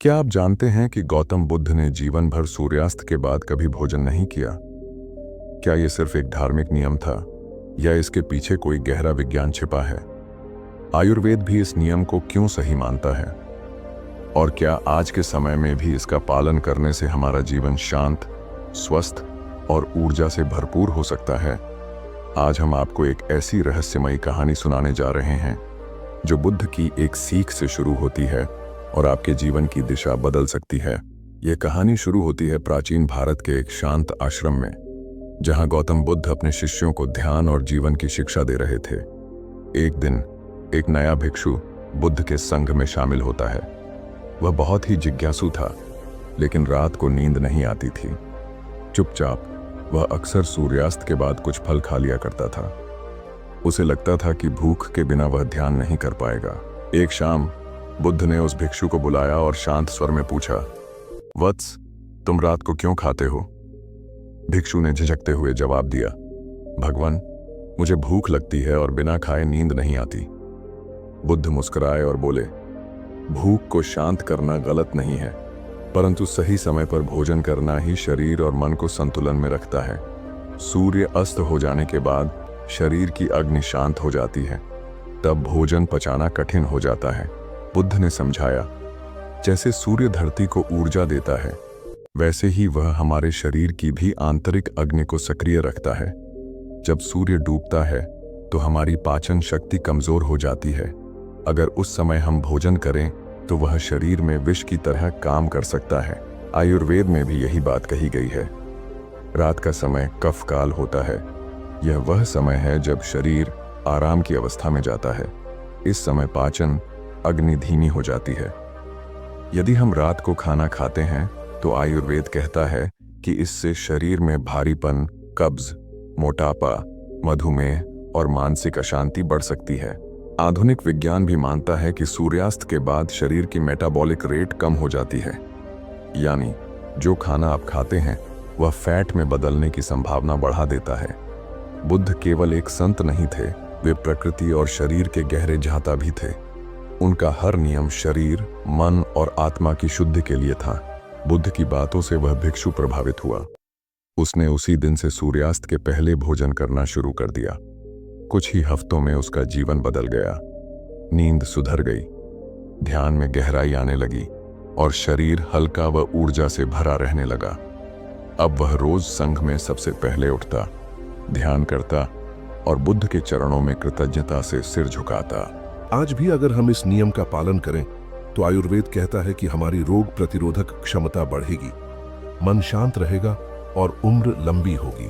क्या आप जानते हैं कि गौतम बुद्ध ने जीवन भर सूर्यास्त के बाद कभी भोजन नहीं किया? क्या ये सिर्फ एक धार्मिक नियम था या इसके पीछे कोई गहरा विज्ञान छिपा है? आयुर्वेद भी इस नियम को क्यों सही मानता है? और क्या आज के समय में भी इसका पालन करने से हमारा जीवन शांत, स्वस्थ और ऊर्जा से भरपूर हो सकता है? आज हम आपको एक ऐसी रहस्यमयी कहानी सुनाने जा रहे हैं जो बुद्ध की एक सीख से शुरू होती है और आपके जीवन की दिशा बदल सकती है। यह कहानी शुरू होती है प्राचीन भारत के एक शांत आश्रम में, जहां गौतम बुद्ध अपने शिष्यों को ध्यान और जीवन की शिक्षा दे रहे थे। एक दिन एक नया भिक्षु बुद्ध के संघ में शामिल होता है। वह बहुत ही जिज्ञासु था, लेकिन रात को नींद नहीं आती थी। चुपचाप वह अक्सर सूर्यास्त के बाद कुछ फल खा लिया करता था। उसे लगता था कि भूख के बिना वह ध्यान नहीं कर पाएगा। एक शाम बुद्ध ने उस भिक्षु को बुलाया और शांत स्वर में पूछा, वत्स, तुम रात को क्यों खाते हो? भिक्षु ने झिझकते हुए जवाब दिया, भगवान, मुझे भूख लगती है और बिना खाए नींद नहीं आती। बुद्ध मुस्कुराए और बोले, भूख को शांत करना गलत नहीं है, परंतु सही समय पर भोजन करना ही शरीर और मन को संतुलन में रखता है। सूर्य अस्त हो जाने के बाद शरीर की अग्नि शांत हो जाती है, तब भोजन पचाना कठिन हो जाता है। बुद्ध ने समझाया, जैसे सूर्य धरती को ऊर्जा देता है, वैसे ही वह हमारे शरीर की भी आंतरिक अग्नि को सक्रिय रखता है। जब सूर्य डूबता है तो हमारी पाचन शक्ति कमजोर हो जाती है। अगर उस समय हम भोजन करें तो वह शरीर में विष की तरह काम कर सकता है। आयुर्वेद में भी यही बात कही गई है। रात का समय कफ काल होता है। यह वह समय है जब शरीर आराम की अवस्था में जाता है। इस समय पाचन अग्नि धीमी हो जाती है। यदि हम रात को खाना खाते हैं तो आयुर्वेद कहता है कि इससे शरीर में भारीपन, कब्ज, मोटापा, मधुमेह और मानसिक अशांति बढ़ सकती है। आधुनिक विज्ञान भी मानता है कि सूर्यास्त के बाद शरीर की मेटाबॉलिक रेट कम हो जाती है, यानी जो खाना आप खाते हैं वह फैट में बदलने की संभावना बढ़ा देता है। बुद्ध केवल एक संत नहीं थे, वे प्रकृति और शरीर के गहरे जाता भी थे। उनका हर नियम शरीर, मन और आत्मा की शुद्धि के लिए था। बुद्ध की बातों से वह भिक्षु प्रभावित हुआ। उसने उसी दिन से सूर्यास्त के पहले भोजन करना शुरू कर दिया। कुछ ही हफ्तों में उसका जीवन बदल गया। नींद सुधर गई, ध्यान में गहराई आने लगी और शरीर हल्का व ऊर्जा से भरा रहने लगा। अब वह रोज संघ में सबसे पहले उठता, ध्यान करता और बुद्ध के चरणों में कृतज्ञता से सिर झुकाता। आज भी अगर हम इस नियम का पालन करें तो आयुर्वेद कहता है कि हमारी रोग प्रतिरोधक क्षमता बढ़ेगी, मन शांत रहेगा और उम्र लंबी होगी।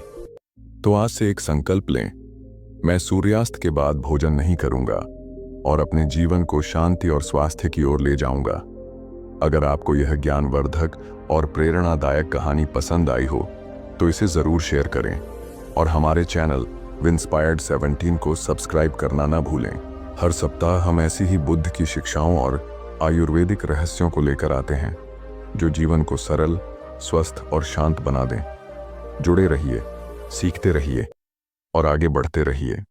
तो आज से एक संकल्प लें, मैं सूर्यास्त के बाद भोजन नहीं करूंगा और अपने जीवन को शांति और स्वास्थ्य की ओर ले जाऊंगा। अगर आपको यह ज्ञानवर्धक और प्रेरणादायक कहानी पसंद आई हो तो इसे जरूर शेयर करें और हमारे चैनल विंस्पायर्ड 17 को सब्सक्राइब करना ना भूलें। हर सप्ताह हम ऐसी ही बुद्ध की शिक्षाओं और आयुर्वेदिक रहस्यों को लेकर आते हैं जो जीवन को सरल, स्वस्थ और शांत बना दें। जुड़े रहिए, सीखते रहिए और आगे बढ़ते रहिए।